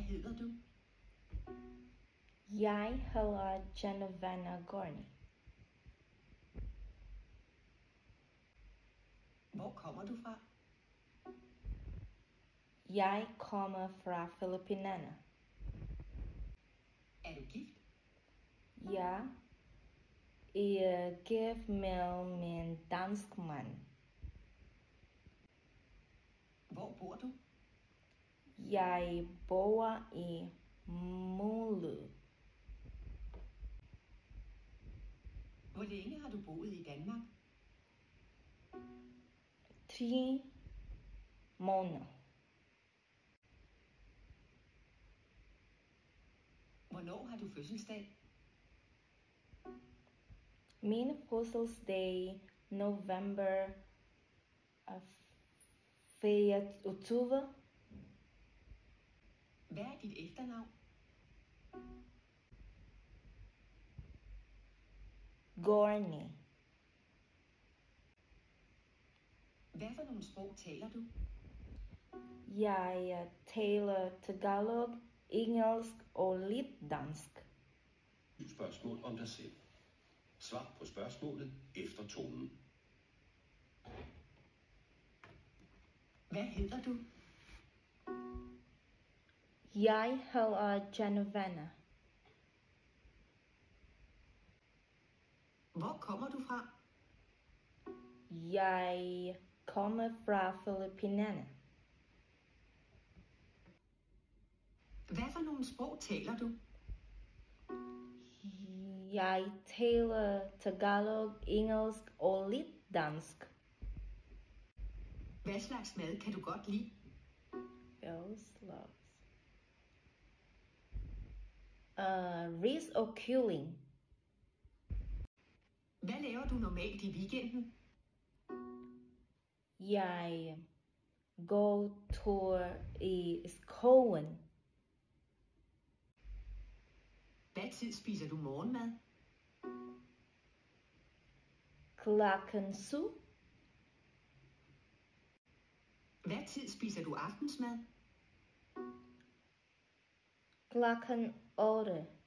hedder du? Jeg hedder Giovanna Gorni. Hvor kommer du fra? Jeg kommer fra Filippinerne. Er du gift? Jeg er gift med min dansk mand. Hvor bor du? Jeg bor i Måløv. Hvor længe har du boet i Danmark? 3 måneder. Hvornår har du fødselsdag? Min fødselsdag november 24. Hvad er dit efternavn? Gorni. Hvad for nogle sprog taler du? Jeg taler Tagalog, engelsk og lidt dansk. Spørgsmål om dig selv. Svar på spørgsmålet efter tonen. Hvad hedder du? Jeg hedder Giovanna. Hvor kommer du fra? Jeg kommer fra Filippinerne. Hvad for nogle sprog taler du? Jeg taler Tagalog, engelsk og lidt dansk. Hvad slags mad kan du godt lide? Ris og kylling. Hvad laver du normalt i weekenden? Jeg går tur i skoven. Hvad tid spiser du morgenmad? Klokken 7. Hvad tid spiser du aftensmad? Klokken 8.